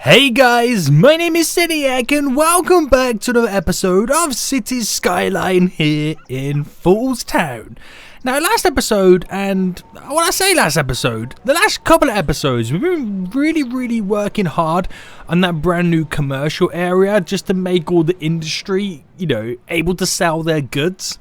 Hey guys, my name is Citiac and welcome back to another episode of Cities Skyline here in Falls Town. Now last episode, and when I say last episode, the last couple of episodes, we've been really working hard on that brand new commercial area just to make all the industry, able to sell their goods.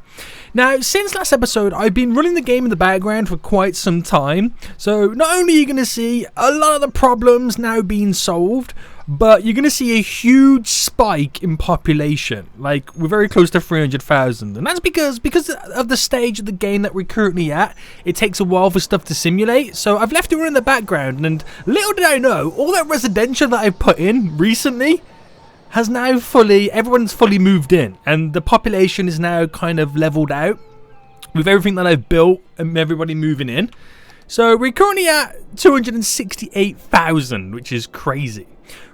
Now, since last episode, I've been running the game in the background for quite some time. So not only are you going to see a lot of the problems now being solved, but you're going to see a huge spike in population. Like, we're very close to 300,000. And that's because of the stage of the game that we're currently at. It takes a while for stuff to simulate. So I've left it running in the background. And little did I know, all that residential that I put in recently has now everyone's fully moved in, and the population is now kind of leveled out with everything that I've built and everybody moving in. So we're currently at 268,000, which is crazy.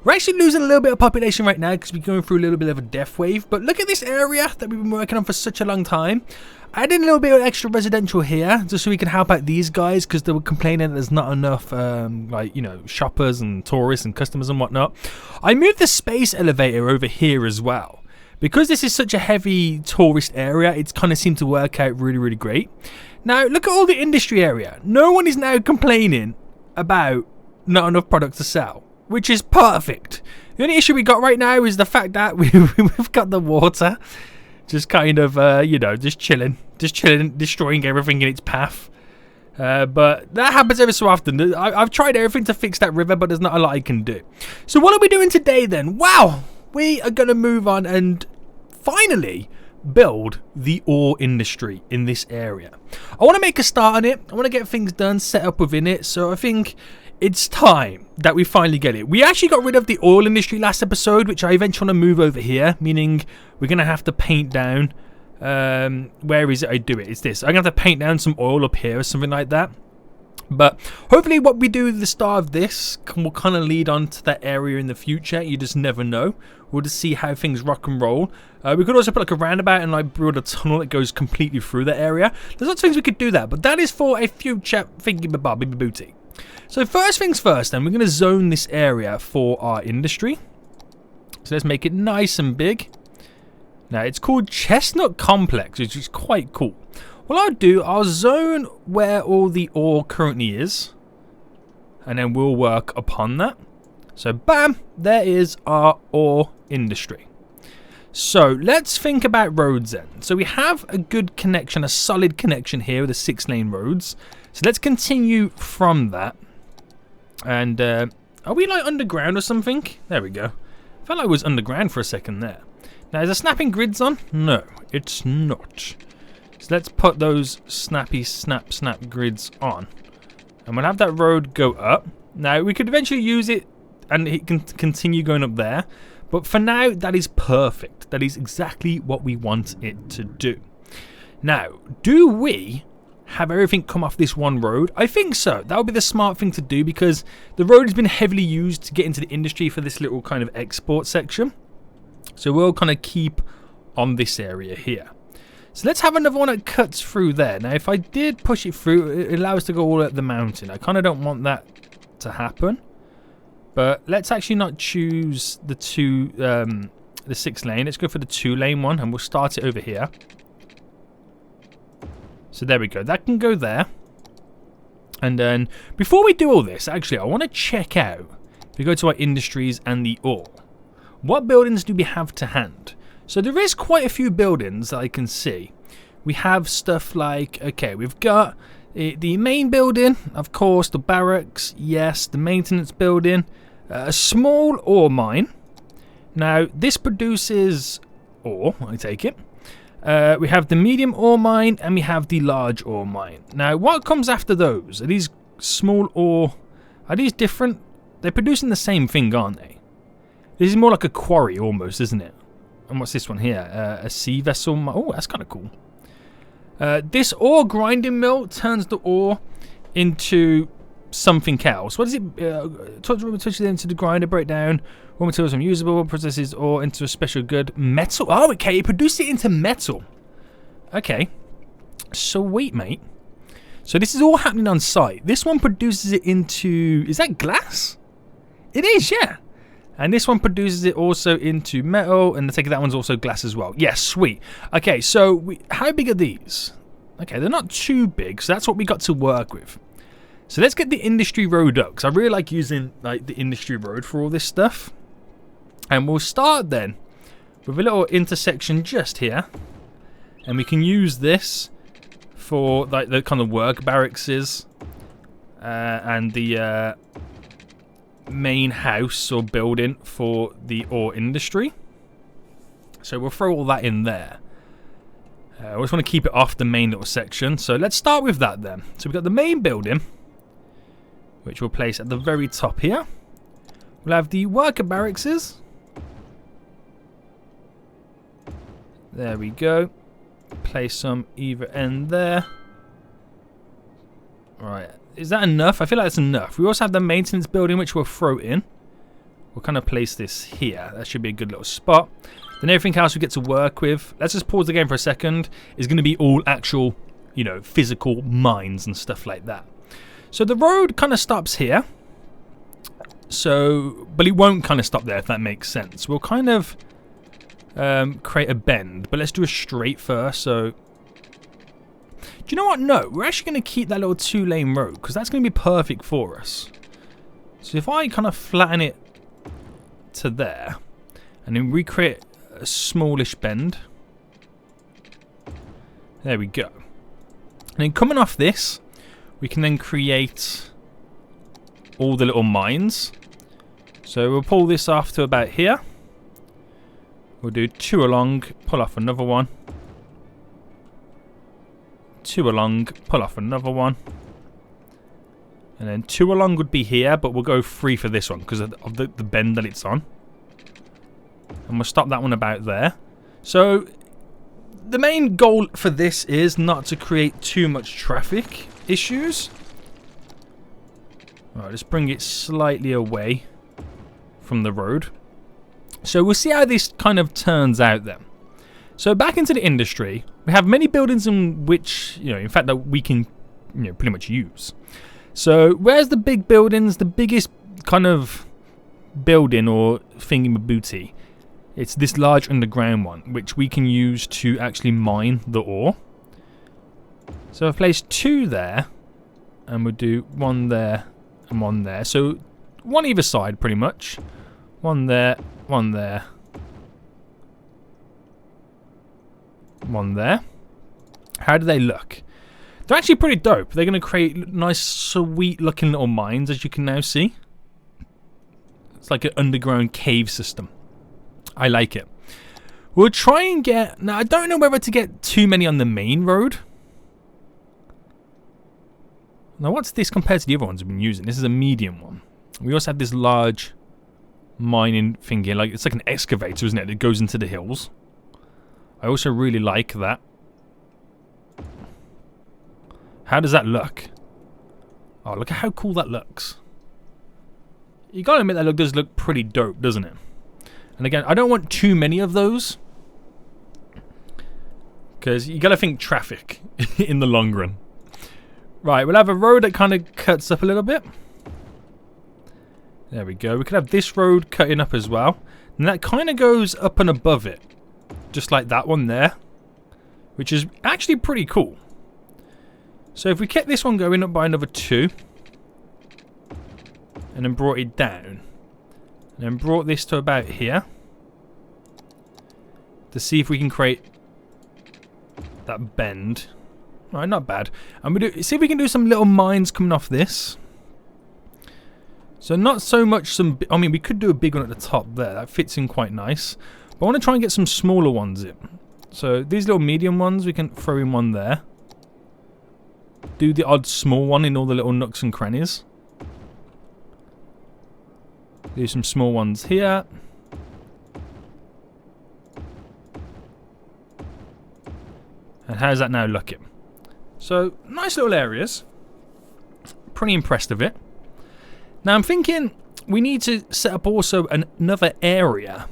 We're actually losing a little bit of population right now because we're going through a little bit of a death wave. But look at this area that we've been working on for such a long time. I did a little bit of extra residential here just so we can help out these guys because they were complaining that there's not enough shoppers and tourists and customers and whatnot. I moved the space elevator over here as well. Because this is such a heavy tourist area, it's kind of seemed to work out really great. Now look at all the industry area. No one is now complaining about not enough product to sell, which is perfect. The only issue we got right now is the fact that we've got the water just kind of, just chilling, destroying everything in its path. But that happens every so often. I've tried everything to fix that river, but there's not a lot I can do. So what are we doing today then? Wow, we are going to move on and finally build the ore industry in this area. I want to make a start on it. I want to get things done, set up within it. So I think it's time that we finally get it. We actually got rid of the oil industry last episode, which I eventually want to move over here, meaning we're going to have to paint down. Where is it? I do it. It's this. I'm going to have to paint down some oil up here or something like that. But hopefully what we do at the start of this will kind of lead on to that area in the future. You just never know. We'll just see how things rock and roll. We could also put like a roundabout and like build a tunnel that goes completely through that area. There's lots of things we could do that, but that is for a future thingy-babby-booty. So first things first then, we're going to zone this area for our industry. So let's make it nice and big. Now it's called Chestnut Complex, which is quite cool. What I'll do, I'll zone where all the ore currently is. And then we'll work upon that. So bam, there is our ore industry. So let's think about roads then. So we have a good connection, a solid connection here with the 6-lane roads. So let's continue from that. And are we like underground or something? There we go. I felt like I was underground for a second there. Now is the snapping grids on? No, it's not. So let's put those snappy snap grids on. And we'll have that road go up. Now we could eventually use it and it can continue going up there. But for now, that is perfect. That is exactly what we want it to do. Now, do we have everything come off this one road? I think so. That would be the smart thing to do because the road has been heavily used to get into the industry for this little kind of export section. So we'll kind of keep on this area here. So let's have another one that cuts through there. Now if I did push it through, it allows us to go all up the mountain. I kind of don't want that to happen. But let's actually not choose the 6-lane. Let's go for the 2-lane one and we'll start it over here. So there we go. That can go there. And then before we do all this, actually, I want to check out, if we go to our industries and the ore, what buildings do we have to hand? So there is quite a few buildings that I can see. We have stuff like, okay, we've got the main building, of course, the barracks, yes, the maintenance building, a small ore mine. Now, this produces ore, I take it. We have the medium ore mine and we have the large ore mine. Now, what comes after those? Are these small ore? Are these different? They're producing the same thing, aren't they? This is more like a quarry almost, isn't it? And what's this one here? A sea vessel. Oh, that's kind of cool. This ore grinding mill turns the ore into something else. What is it? Touches it into the grinder, break down. Raw materials are unusable, processes ore into a special good. Metal. Oh, okay. It produces it into metal. Okay. Sweet, mate. So this is all happening on site. This one produces it into... Is that glass? It is, yeah. And this one produces it also into metal, and I take it that one's also glass as well. Yes, sweet. Okay, so how big are these? Okay, they're not too big, so that's what we got to work with. So let's get the industry road up, because I really like using like the industry road for all this stuff. And we'll start then with a little intersection just here, and we can use this for like the kind of work barracks and the main house or building for the ore industry. So we'll throw all that in there. I just want to keep it off the main little section. So let's start with that then. So we've got the main building, which we'll place at the very top here. We'll have the worker barracks. There we go. Place some either end there. Right. Is that enough? I feel like that's enough. We also have the maintenance building, which we'll throw in. We'll kind of place this here. That should be a good little spot. Then everything else we get to work with, let's just pause the game for a second, is going to be all actual, you know, physical mines and stuff like that. So the road kind of stops here. So, but it won't kind of stop there, if that makes sense. We'll kind of create a bend, but let's do a straight first. So, do you know what? No, we're actually going to keep that little 2-lane road, because that's going to be perfect for us. So if I kind of flatten it to there, and then recreate a smallish bend. There we go. And then coming off this, we can then create all the little mines. So we'll pull this off to about here. We'll do 2 along, pull off another one. 2 along, pull off another one. And then 2 along would be here, but we'll go 3 for this one because of the bend that it's on. And we'll stop that one about there. So the main goal for this is not to create too much traffic issues. Alright, let's bring it slightly away from the road. So we'll see how this kind of turns out then. So back into the industry, we have many buildings in which, you know, in fact that we can, you know, pretty much use. So where's the big buildings? The biggest kind of building or thingy-mabooty, it's this large underground one, which we can use to actually mine the ore. So I've placed 2 there, and we'll do 1 there and 1 there. So 1 either side, pretty much. 1 there, 1 there. 1 there. How do they look? They're actually pretty dope. They're going to create nice, sweet looking little mines, as you can now see. It's like an underground cave system. I like it. We'll try and get... Now, I don't know whether to get too many on the main road. Now, what's this compared to the other ones we've been using? This is a medium one. We also have this large mining thing here. Like, it's like an excavator, isn't it? That goes into the hills. I also really like that. How does that look? Oh, look at how cool that looks. You gotta admit that does look pretty dope, doesn't it? And again, I don't want too many of those, because you gotta think traffic in the long run. Right, we'll have a road that kind of cuts up a little bit. There we go. We could have this road cutting up as well. And that kind of goes up and above it. Just like that one there. Which is actually pretty cool. So if we kept this one going up by another 2. And then brought it down. And then brought this to about here. To see if we can create that bend. Alright, not bad. And we see if we can do some little mines coming off this. So not so much some... I mean, we could do a big one at the top there. That fits in quite nice. But I want to try and get some smaller ones in. So these little medium ones, we can throw in one there. Do the odd small one in all the little nooks and crannies. Do some small ones here. And how's that now looking? So, nice little areas. Pretty impressed with it. Now I'm thinking we need to set up also another area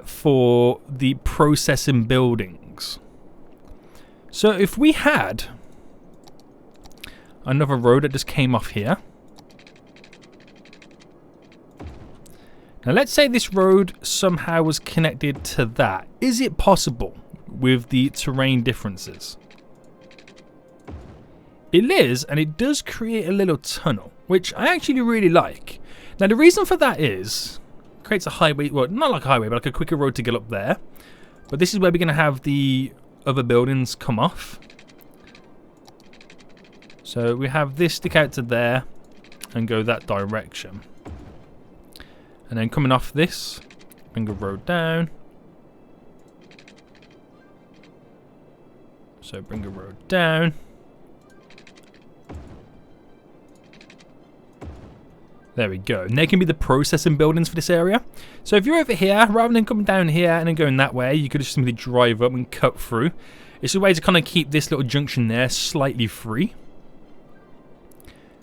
for the processing buildings. So if we had another road that just came off here. Now let's say this road somehow was connected to that. Is it possible with the terrain differences? It is, and it does create a little tunnel, which I actually really like. Now the reason for that is, it creates a highway, well not like a highway, but like a quicker road to get up there. But this is where we're going to have the other buildings come off. So we have this stick out to there and go that direction. And then coming off this, bring a road down. So bring a road down. There we go. And they can be the processing buildings for this area. So if you're over here, rather than coming down here and then going that way, you could just simply drive up and cut through. It's a way to kind of keep this little junction there slightly free.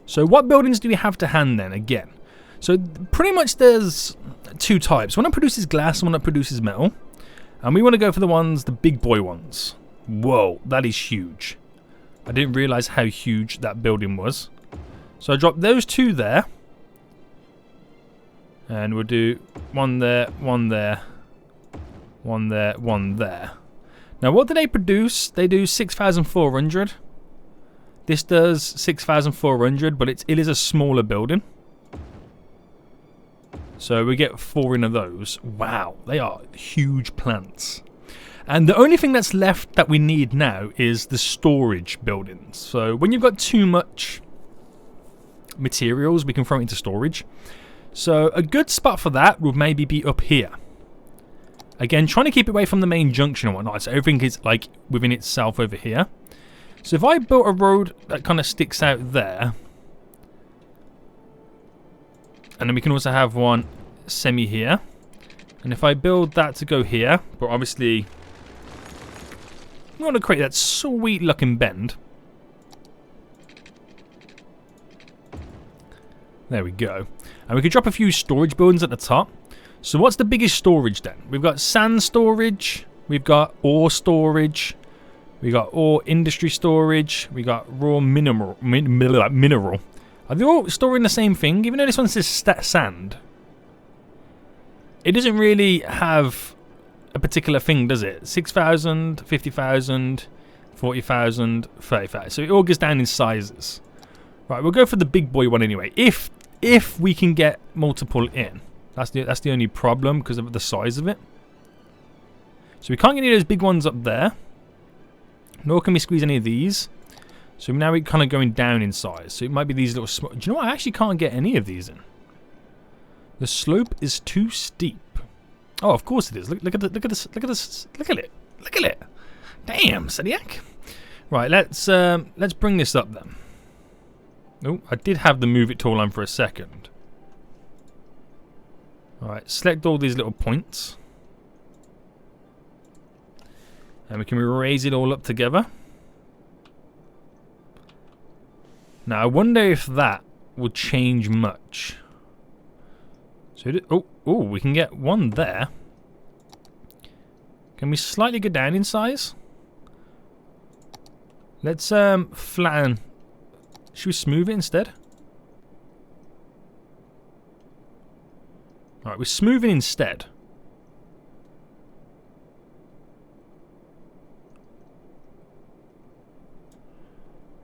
So what buildings do we have to hand then again? So pretty much there's two types. One that produces glass and one that produces metal. And we want to go for the big boy ones. Whoa, that is huge. I didn't realize how huge that building was. So I dropped those two there. And we'll do one there, one there, one there, one there. Now what do they produce? They do 6,400. This does 6,400, but it is a smaller building. So we get 4 of those. Wow, they are huge plants. And the only thing that's left that we need now is the storage buildings. So when you've got too much materials, we can throw it into storage. So a good spot for that would maybe be up here. Again, trying to keep it away from the main junction and whatnot, so everything is like within itself over here. So if I built a road that kind of sticks out there, and then we can also have one semi here. And if I build that to go here, but obviously we want to create that sweet looking bend. There we go. And we could drop a few storage buildings at the top. So what's the biggest storage then? We've got sand storage, we've got ore storage, we got ore industry storage, we got raw mineral. Are they all storing the same thing? Even though this one says sand, it doesn't really have a particular thing, does it? 6,000, 50,000, 40,000, 30,000. So it all goes down in sizes. Right, we'll go for the big boy one anyway. If we can get multiple in. That's the only problem because of the size of it. So we can't get any of those big ones up there. Nor can we squeeze any of these. So now we're kind of going down in size. So it might be these little small. Do you know what? I actually can't get any of these in. The slope is too steep. Oh, of course it is. Look at it. Damn, Sediak. Right, let's bring this up then. Oh, I did have the move it tool on for a second. Alright, select all these little points. And we can raise it all up together. Now, I wonder if that will change much. So, we can get one there. Can we slightly go down in size? Let's flatten. Should we smooth it instead? Alright, we're smoothing instead.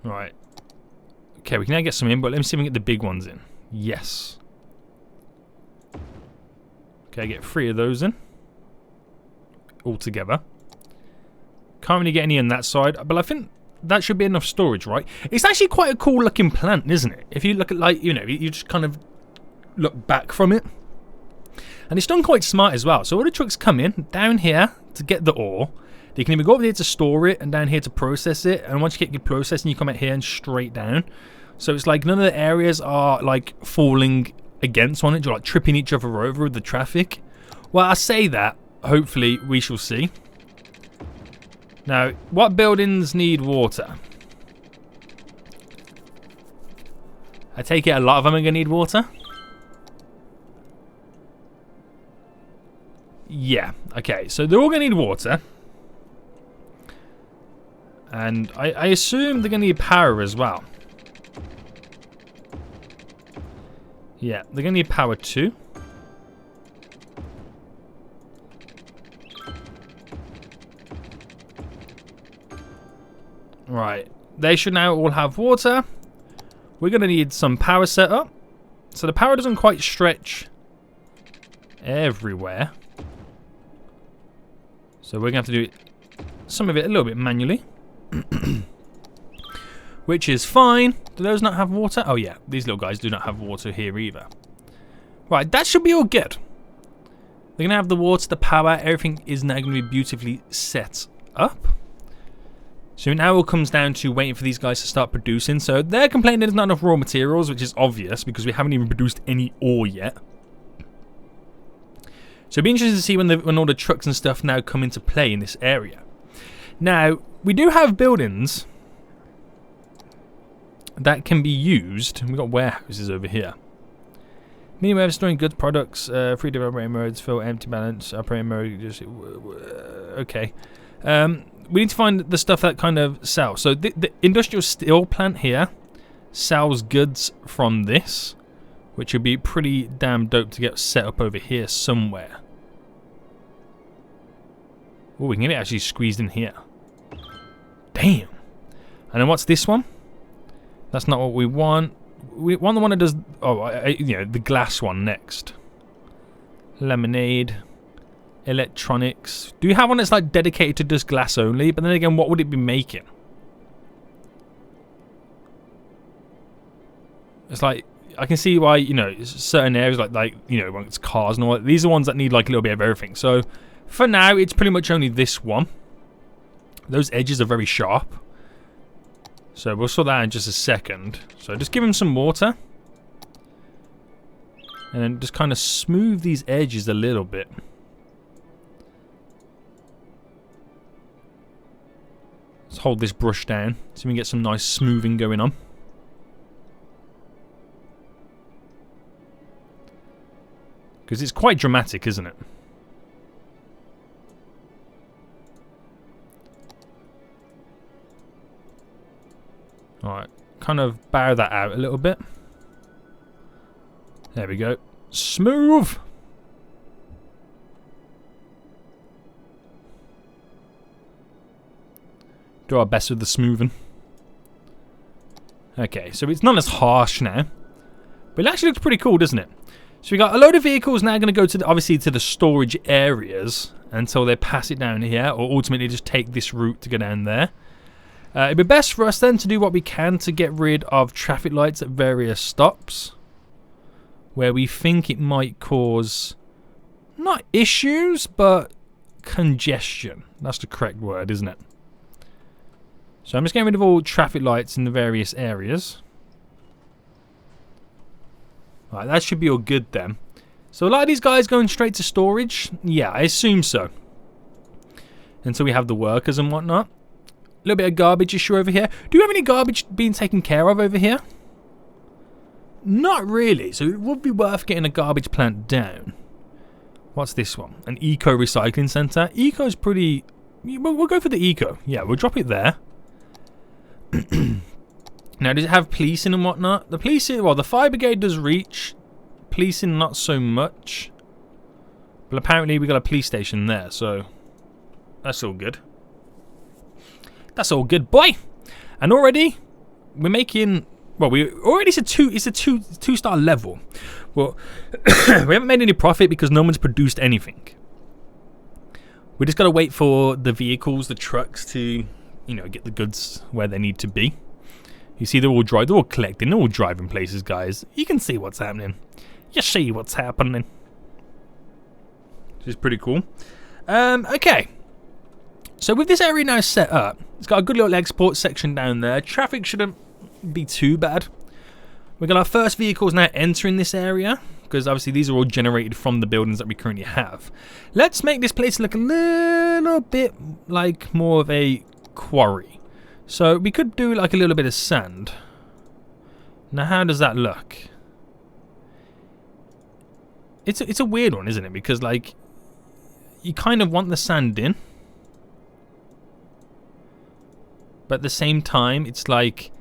Right. Okay, we can now get some in, but let me see if we can get the big ones in. Yes. Okay, get 3 of those in. All together. Can't really get any on that side, but I think that should be enough storage, right? It's actually quite a cool looking plant, isn't it? If you look at, like, you know, you just kind of look back from it. And it's done quite smart as well. So all the trucks come in down here to get the ore. They can either go over here to store it and down here to process it. And once you get your processing, you come out here and straight down. So it's like none of the areas are like falling against one another, like tripping each other over with the traffic. Well, I say that. Hopefully we shall see. Now, what buildings need water? I take it a lot of them are going to need water. Yeah, okay, so they're all going to need water. And I assume they're going to need power as well. Yeah, they're going to need power too. Right. They should now all have water. We're going to need some power set up. So the power doesn't quite stretch everywhere. So we're going to have to do some of it a little bit manually. Which is fine. Do those not have water? Oh yeah, these little guys do not have water here either. Right, that should be all good. They're going to have the water, the power, everything is now going to be beautifully set up. So now it all comes down to waiting for these guys to start producing. So they're complaining there's not enough raw materials, which is obvious because we haven't even produced any ore yet. So it'll be interesting to see when all the trucks and stuff now come into play in this area. Now, we do have buildings that can be used. We've got warehouses over here. Mini web storing goods, products, free operating modes, fill, empty balance, operating mode, just okay. We need to find the stuff that kind of sells. So the industrial steel plant here sells goods from this, which would be pretty damn dope to get set up over here somewhere. Oh, we can get it actually squeezed in here. Damn. And then what's this one? That's not what we want. We want the one that does, you know, the glass one next. Lemonade. Electronics. Do you have one that's like dedicated to just glass only? But then again, what would it be making? It's like, I can see why, you know, certain areas like you know, when it's cars and all that, these are ones that need like a little bit of everything. So for now, it's pretty much only this one. Those edges are very sharp. So we'll sort that out in just a second. So just give him some water. And then just kind of smooth these edges a little bit. Let's hold this brush down so we can get some nice smoothing going on. Because it's quite dramatic, isn't it? Alright, kind of bow that out a little bit. There we go. Smooth! Do our best with the smoothing. Okay, so it's not as harsh now. But it actually looks pretty cool, doesn't it? So we got a load of vehicles now going to go to obviously to the storage areas until they pass it down here, or ultimately just take this route to go down there. It'd be best for us then to do what we can to get rid of traffic lights at various stops where we think it might cause not issues but congestion. That's the correct word, isn't it? So I'm just getting rid of all traffic lights in the various areas. Right, that should be all good then. So a lot of these guys going straight to storage? Yeah, I assume so. Until we have the workers and whatnot. A little bit of garbage issue over here. Do you have any garbage being taken care of over here? Not really. So it would be worth getting a garbage plant down. What's this one? An eco recycling center. Eco's pretty... We'll go for the eco. Yeah, we'll drop it there. Now, does it have policing and whatnot? The policing, well, the fire brigade does reach. Policing, not so much. But apparently we got a police station there, so that's all good. That's all good, boy. And already we're making, well, we already it's a two-star level. Well, we haven't made any profit because no one's produced anything. We just got to wait for the vehicles, the trucks to, you know, get the goods where they need to be. You see, they're all collecting, they're all driving places, guys. You can see what's happening. You see what's happening. Which is pretty cool. Okay. So with this area now set up, it's got a good little export section down there. Traffic shouldn't be too bad. We've got our first vehicles now entering this area, because obviously these are all generated from the buildings that we currently have. Let's make this place look a little bit like more of a quarry. So we could do like a little bit of sand. Now how does that look? It's a weird one, isn't it? Because like you kind of want the sand in, but at the same time it's like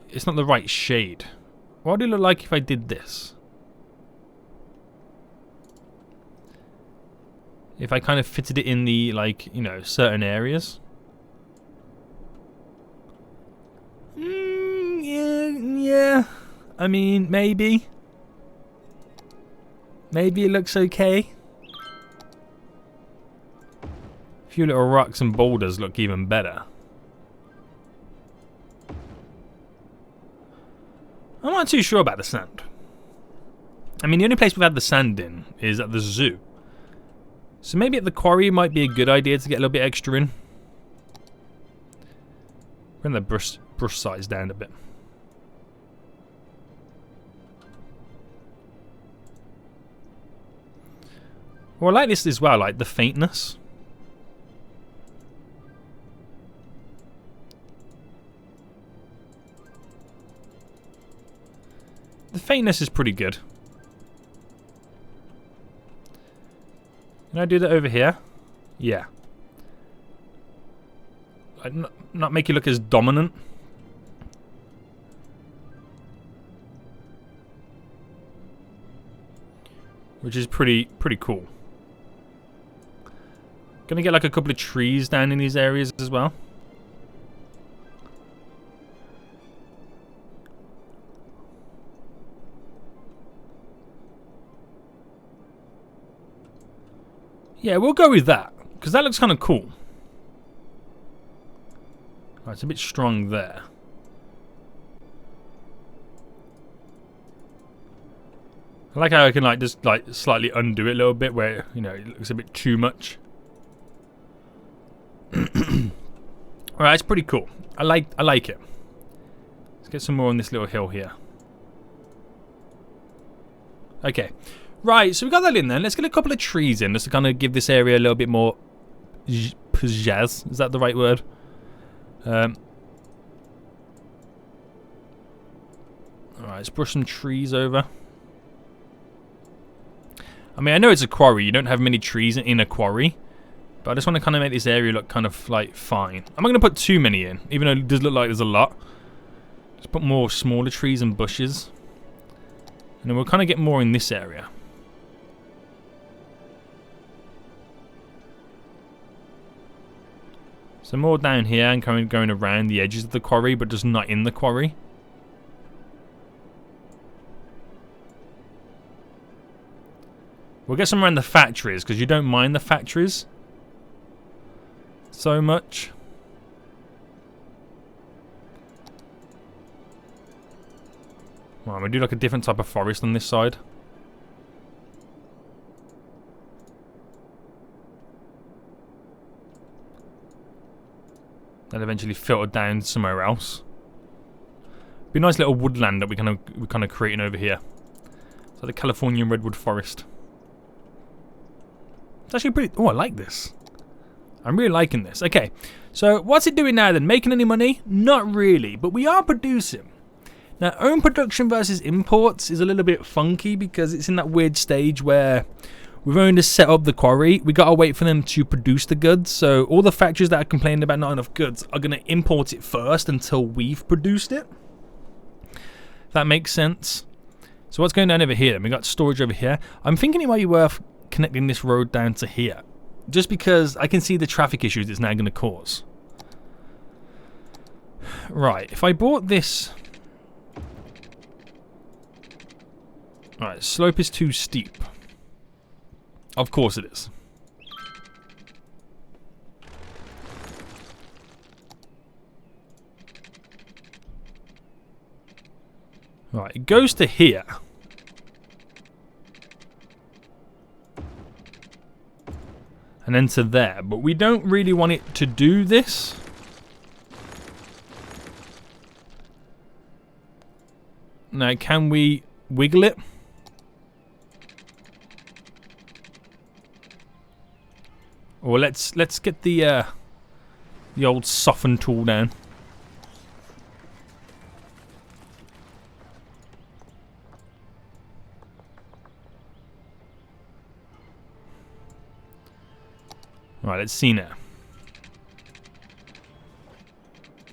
it's not the right shade. What would it look like if I did this? If I kind of fitted it in the, like, you know, certain areas. I mean, maybe. Maybe it looks okay. A few little rocks and boulders look even better. I'm not too sure about the sand. I mean, the only place we've had the sand in is at the zoo. So maybe at the quarry might be a good idea to get a little bit extra in. Bring the brush size down a bit. Well, I like this as well, like the faintness. The faintness is pretty good. Can I do that over here? Yeah. Like, not make it look as dominant. Which is pretty cool. Gonna get like a couple of trees down in these areas as well. Yeah, we'll go with that, because that looks kind of cool. Right, it's a bit strong there. I like how I can like just like slightly undo it a little bit where, you know, it looks a bit too much. Alright, it's pretty cool. I like it. Let's get some more on this little hill here. Okay. Right, so we got that in there. Let's get a couple of trees in just to kind of give this area a little bit more pizzazz. Is that the right word? Alright, let's brush some trees over. I mean, I know it's a quarry. You don't have many trees in a quarry. But I just want to kind of make this area look kind of like fine. I'm not going to put too many in, even though it does look like there's a lot. Just put more smaller trees and bushes. And then we'll kind of get more in this area. So more down here and kind of going around the edges of the quarry, but just not in the quarry. We'll get some around the factories, because you don't mind the factories so much. Well, we do like a different type of forest on this side. Then eventually filter down somewhere else. Be a nice little woodland that we're kind of creating over here. So the Californian redwood forest. It's actually pretty. Oh, I like this. I'm really liking this. Okay, so what's it doing now then? Making any money? Not really, but we are producing. Now, own production versus imports is a little bit funky because it's in that weird stage where we've only just set up the quarry. We gotta wait for them to produce the goods. So all the factories that are complaining about not enough goods are gonna import it first until we've produced it. If that makes sense. So what's going down over here? We got storage over here. I'm thinking it might be worth connecting this road down to here, just because I can see the traffic issues it's now going to cause. Right, if I bought this... Alright, slope is too steep. Of course it is. Right, it goes to here. And then to there, but we don't really want it to do this. Now, can we wiggle it? Or let's get the old soften tool down. Right, let's see now.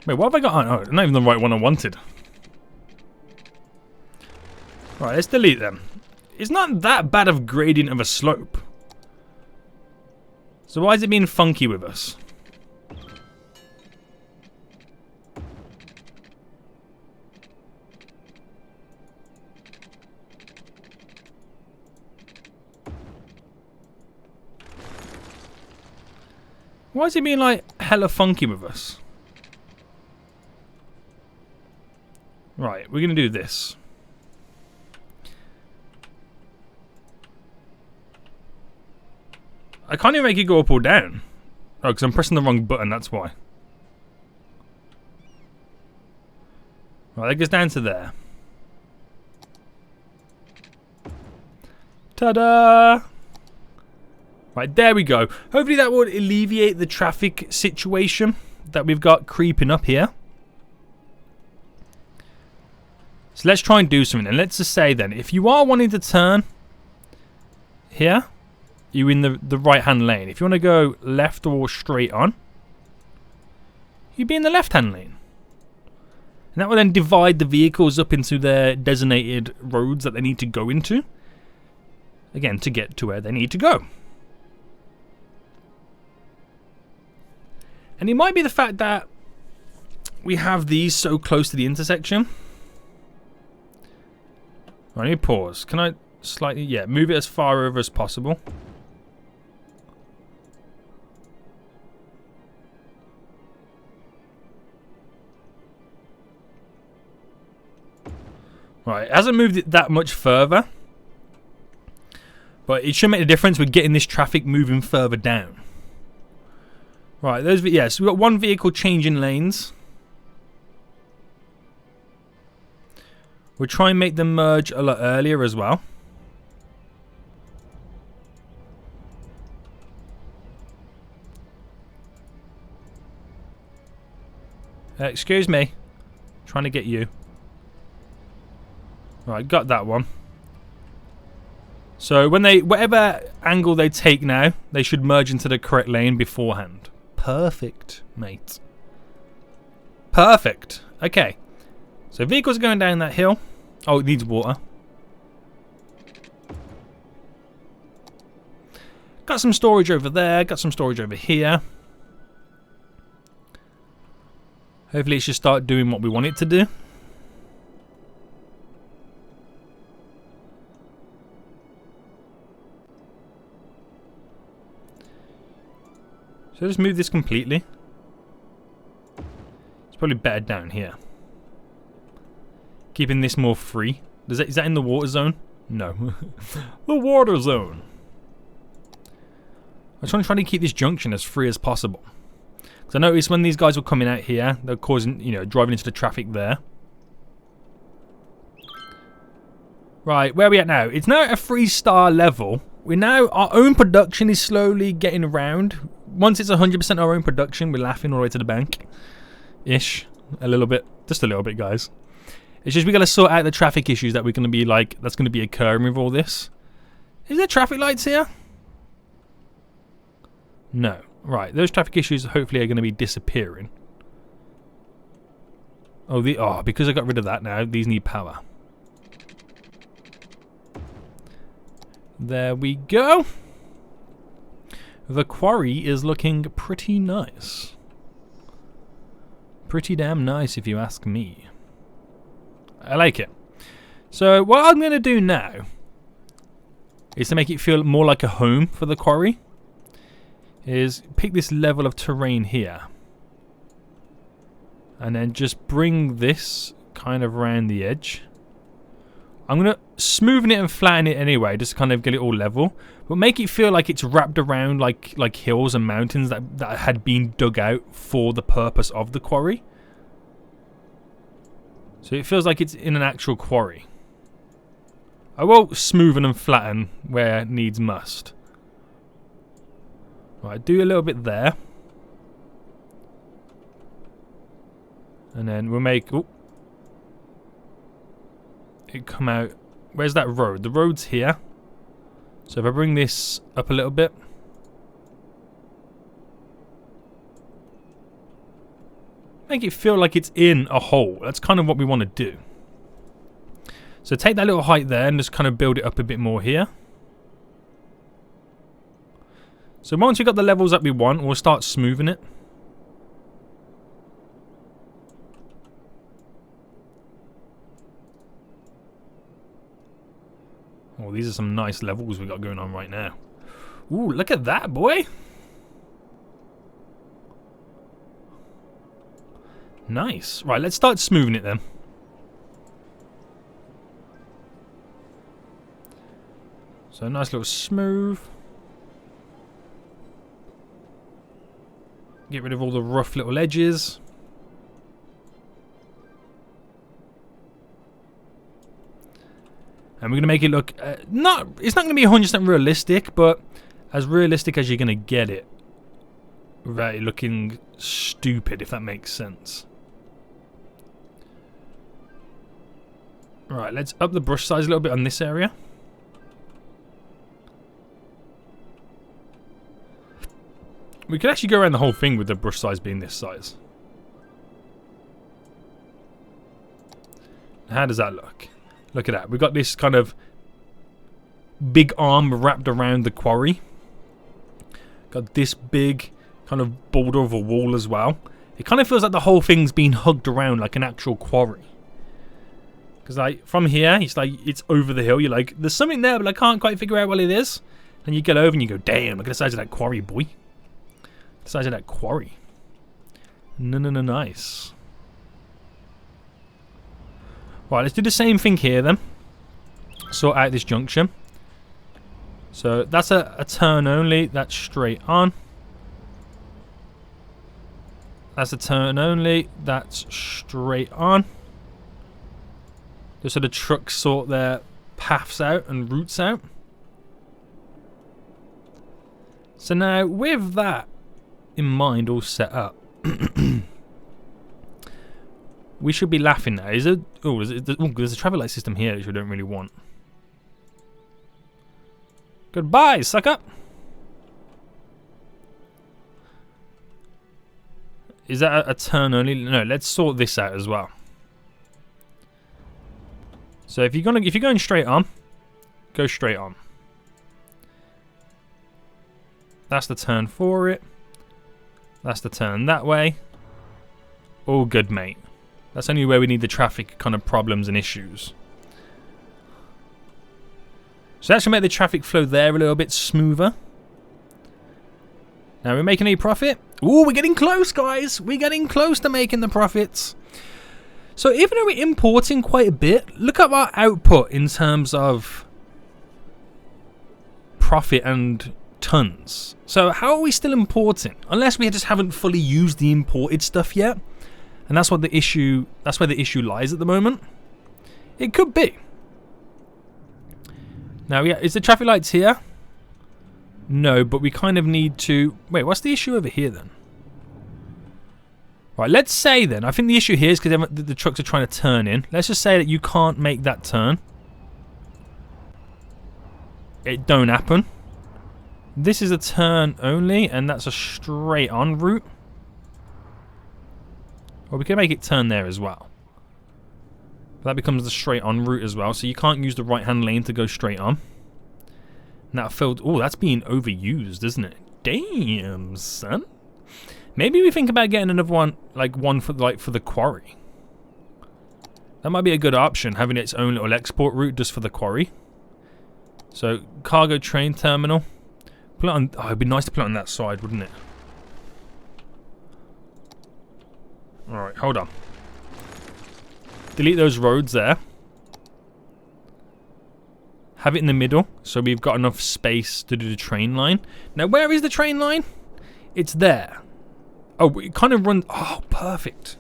Wait, what have I got on? Oh, not even the right one I wanted. Right, let's delete them. It's not that bad of gradient of a slope. So why is it being funky with us? Why is he being like hella funky with us? Right, we're going to do this. I can't even make it go up or down. Oh, because I'm pressing the wrong button, that's why. Right, that goes down to there. Ta-da! Right, there we go. Hopefully that will alleviate the traffic situation that we've got creeping up here. So let's try and do something. And let's just say then, if you are wanting to turn here, you're in the right-hand lane. If you want to go left or straight on, you'd be in the left-hand lane. And that will then divide the vehicles up into their designated roads that they need to go into. Again, to get to where they need to go. And it might be the fact that we have these so close to the intersection. I need to pause. Can I slightly, yeah, move it as far over as possible. Right, it hasn't moved it that much further. But it should make a difference with getting this traffic moving further down. Right, those, yeah, so we've got one vehicle changing lanes. We'll try and make them merge a lot earlier as well. Excuse me. Trying to get you. Right, got that one. So when they, whatever angle they take now, they should merge into the correct lane beforehand. Perfect, mate. Perfect. Okay. So vehicles are going down that hill. Oh, it needs water. Got some storage over there. Got some storage over here. Hopefully it should start doing what we want it to do. So just move this completely. It's probably better down here. Keeping this more free. Is that in the water zone? No. The water zone. I'm trying to keep this junction as free as possible. Because I noticed when these guys were coming out here, they're causing, you know, driving into the traffic there. Right, where are we at now? It's now at a 3-star level. We're now, our own production is slowly getting around. Once it's 100% our own production, we're laughing all the way to the bank. Ish. A little bit. Just a little bit, guys. It's just we got to sort out the traffic issues that we're going to be like, that's going to be occurring with all this. Is there traffic lights here? No. Right, those traffic issues hopefully are going to be disappearing. Oh, because I got rid of that now, these need power. There we go. The quarry is looking pretty nice. Pretty damn nice if you ask me. I like it. So what I'm going to do now is to make it feel more like a home for the quarry. Is pick this level of terrain here. And then just bring this kind of around the edge. I'm going to smoothen it and flatten it anyway, just to kind of get it all level. But make it feel like it's wrapped around like hills and mountains that had been dug out for the purpose of the quarry. So it feels like it's in an actual quarry. I will smoothen and flatten where needs must. Right, do a little bit there. And then we'll make... Ooh, it come out. Where's that road? The road's here. So if I bring this up a little bit. Make it feel like it's in a hole. That's kind of what we want to do. So take that little height there and just kind of build it up a bit more here. So once we've got the levels that we want, we'll start smoothing it. Oh, these are some nice levels we got going on right now. Ooh, look at that, boy. Nice. Right, let's start smoothing it then. So nice little smooth. Get rid of all the rough little edges. And we're going to make it look, it's not going to be 100% realistic, but as realistic as you're going to get it. Without it looking stupid, if that makes sense. Right, let's up the brush size a little bit on this area. We could actually go around the whole thing with the brush size being this size. How does that look? Look at that. We've got this kind of big arm wrapped around the quarry. Got this big kind of border of a wall as well. It kind of feels like the whole thing's been hugged around like an actual quarry. Because like from here, it's like it's over the hill. You're like, there's something there, but I can't quite figure out what it is. And you get over and you go, damn, look at the size of that quarry, boy. The size of that quarry. No, nice. Right, let's do the same thing here then. Sort out this junction. So that's a turn only. That's straight on. That's a turn only. That's straight on. Just so the trucks sort their paths out and routes out. So now with that in mind all set up, we should be laughing now. Is it? Oh, there's a traffic light system here which we don't really want. Goodbye, sucker. Is that a turn only? No, let's sort this out as well. So if you're going straight on, go straight on. That's the turn for it. That's the turn that way. All good, mate. That's only where we need the traffic kind of problems and issues. So that should make the traffic flow there a little bit smoother. Now we're making a profit. Ooh, we're getting close, guys. We're getting close to making the profits. So even though we're importing quite a bit, look at our output in terms of profit and tons. So how are we still importing? Unless we just haven't fully used the imported stuff yet. And that's what the issue, that's where the issue lies at the moment. It could be. Now, yeah, is the traffic lights here? No, but we kind of need to... Wait, what's the issue over here then? Right, let's say then, I think the issue here is because the trucks are trying to turn in. Let's just say that you can't make that turn. It don't happen. This is a turn only, and that's a straight on route. Or we can make it turn there as well. That becomes the straight on route as well, so you can't use the right hand lane to go straight on. Now filled. Oh, that's being overused, isn't it? Damn, son. Maybe we think about getting another one, like one for the quarry. That might be a good option, having its own little export route just for the quarry. So cargo train terminal. Put it on. Oh, it'd be nice to put it on that side, wouldn't it? All right, hold on. Delete those roads there. Have it in the middle, so we've got enough space to do the train line. Now, where is the train line? It's there. Oh, it kind of runs... Oh, perfect.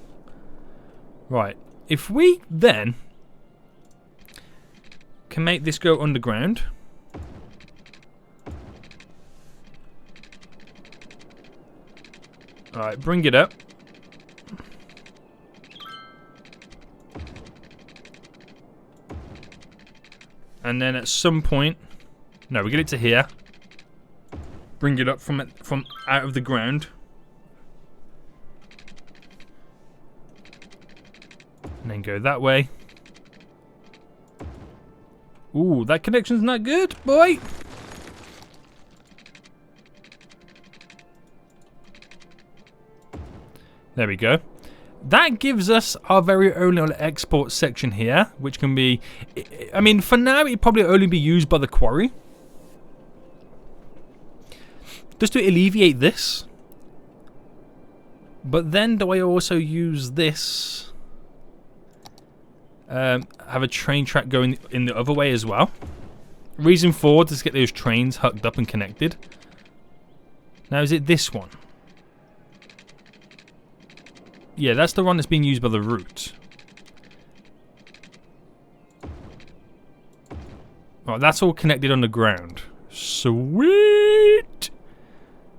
Right. If we then can make this go underground. Alright, bring it up. And then at some point, no, we get it to here. Bring it up from out of the ground. And then go that way. Ooh, that connection's not good, boy. There we go. That gives us our very own little export section here, which can be... I mean, for now, it'd probably only be used by the quarry. Just to alleviate this. But then do I also use this? Have a train track going in the other way as well. Reason 4 to get those trains hooked up and connected. Now is it this one? Yeah, that's the one that's being used by the route. Oh, that's all connected underground. Sweet!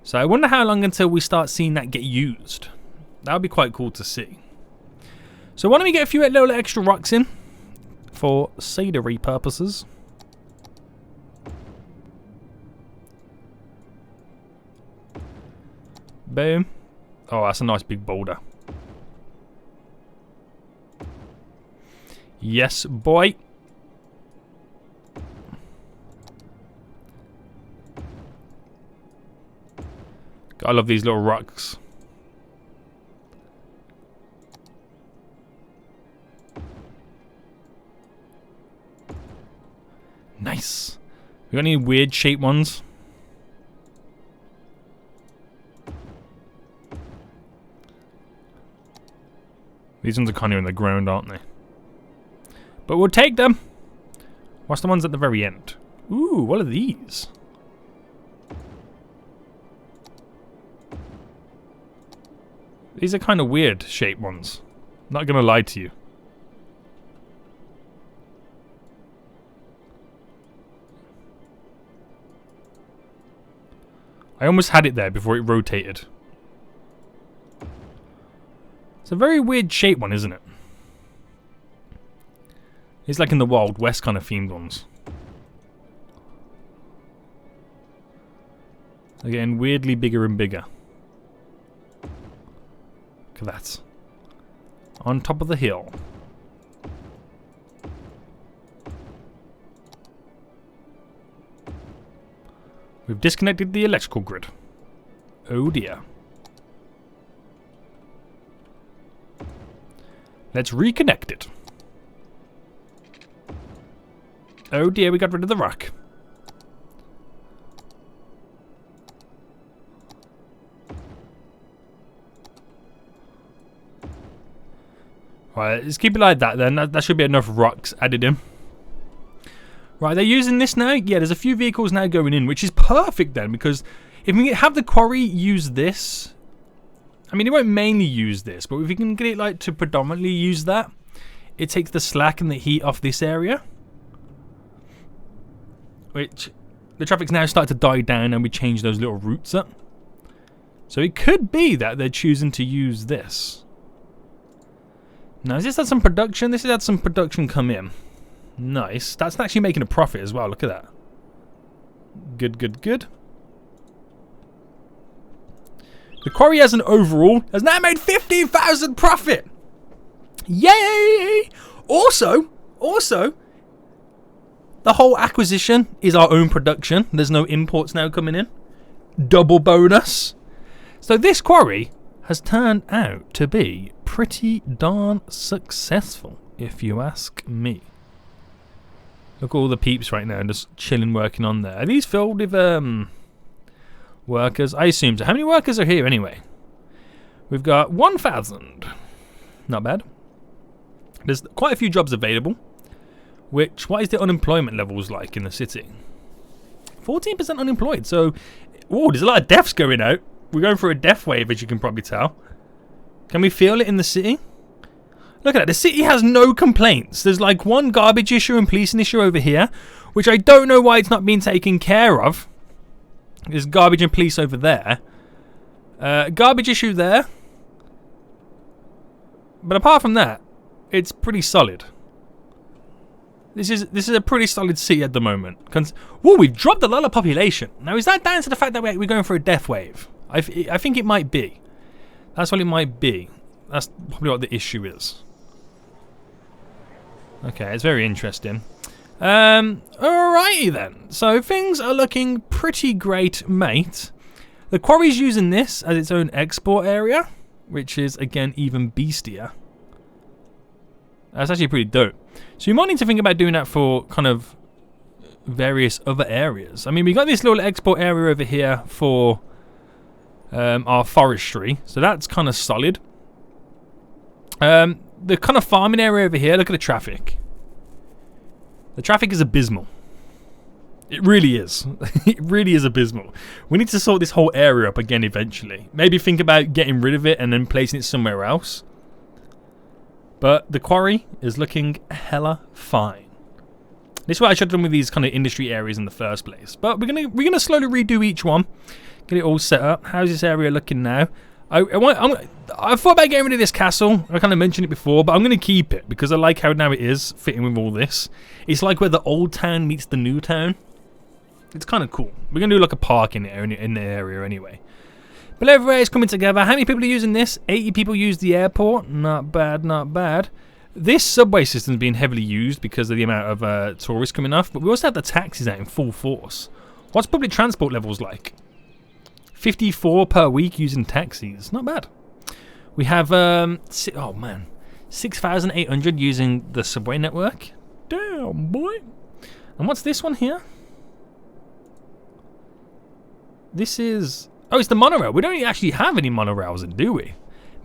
So I wonder how long until we start seeing that get used. That would be quite cool to see. So why don't we get a few little extra rocks in for scenery purposes. Boom. Oh, that's a nice big boulder. Yes, boy. I love these little rocks. Nice. We got any weird shaped ones? These ones are kind of in the ground, aren't they? But we'll take them. What's the ones at the very end? Ooh, what are these? These are kind of weird shaped ones. Not gonna lie to you. I almost had it there before it rotated. It's a very weird shaped one, isn't it? It's like in the Wild West kind of themed ones. They're getting weirdly bigger and bigger. Look at that. On top of the hill. We've disconnected the electrical grid. Oh dear. Let's reconnect it. Oh dear, we got rid of the rock. Right, let's keep it like that then. That should be enough rocks added in. Right, they're using this now. Yeah, there's a few vehicles now going in, which is perfect then, because if we have the quarry use this, I mean, it won't mainly use this, but if we can get it like to predominantly use that, it takes the slack and the heat off this area. Which, the traffic's now starting to die down and we change those little routes up. So it could be that they're choosing to use this. Now, has this had some production? This has had some production come in. Nice. That's actually making a profit as well. Look at that. Good, good, good. The quarry as an overall has now made 15,000 profit. Yay! Also, the whole acquisition is our own production. There's no imports now coming in. Double bonus. So this quarry has turned out to be pretty darn successful, if you ask me. Look at all the peeps right now just chilling, working on there. Are these filled with workers? I assume so. How many workers are here anyway? We've got 1,000. Not bad. There's quite a few jobs available. Which, what is the unemployment levels like in the city? 14% unemployed. So, oh, there's a lot of deaths going out. We're going through a death wave, as you can probably tell. Can we feel it in the city? Look at that. The city has no complaints. There's like one garbage issue and policing issue over here, which I don't know why it's not being taken care of. There's garbage and police over there. Garbage issue there. But apart from that, it's pretty solid. This is a pretty solid city at the moment. Whoa, we've dropped a lot of population. Now, is that down to the fact that we're going for a death wave? I think it might be. That's what it might be. That's probably what the issue is. Okay, it's very interesting. Alrighty then. So things are looking pretty great, mate. The quarry's using this as its own export area, which is, again, even beastier. That's actually pretty dope. So you might need to think about doing that for kind of various other areas. I mean, we got this little export area over here for our forestry. So that's kind of solid. The kind of farming area over here, look at the traffic. The traffic is abysmal. It really is. It really is abysmal. We need to sort this whole area up again eventually. Maybe think about getting rid of it and then placing it somewhere else. But the quarry is looking hella fine. This is what I should have done with these kind of industry areas in the first place. But we're gonna slowly redo each one. Get it all set up. How's this area looking now? I thought about getting rid of this castle. I kind of mentioned it before, but I'm going to keep it because I like how now it is fitting with all this. It's like where the old town meets the new town. It's kind of cool. We're going to do like a park in the area anyway. But everywhere is coming together. How many people are using this? 80 people use the airport. Not bad, not bad. This subway system is being heavily used because of the amount of tourists coming off. But we also have the taxis out in full force. What's public transport levels like? 54 per week using taxis. Not bad. We have, 6,800 using the subway network. Damn, boy. And what's this one here? This is... Oh, it's the monorail. We don't actually have any monorails, do we?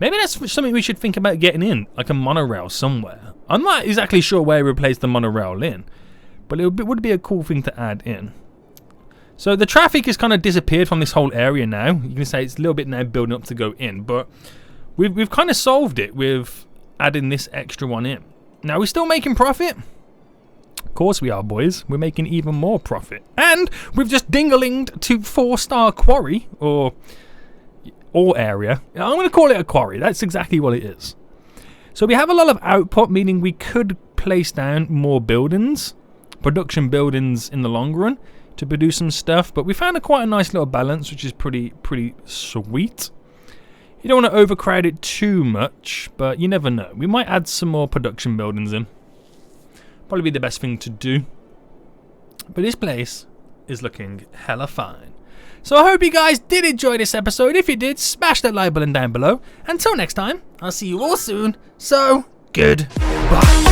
Maybe that's something we should think about getting in. Like a monorail somewhere. I'm not exactly sure where we replace the monorail in. But it would be a cool thing to add in. So the traffic has kind of disappeared from this whole area now. You can say it's a little bit now building up to go in, but we've kind of solved it with adding this extra one in. Now we're still making profit. Of course we are, boys. We're making even more profit. And we've just ding-a-linged to 4-star quarry or area. I'm going to call it a quarry. That's exactly what it is. So we have a lot of output, meaning we could place down more buildings, production buildings in the long run, to produce some stuff, but we found quite a nice little balance, which is pretty sweet. You don't want to overcrowd it too much, but you never know. We might add some more production buildings in. Probably be the best thing to do. But this place is looking hella fine. So I hope you guys did enjoy this episode. If you did, smash that like button down below. Until next time, I'll see you all soon. So, goodbye.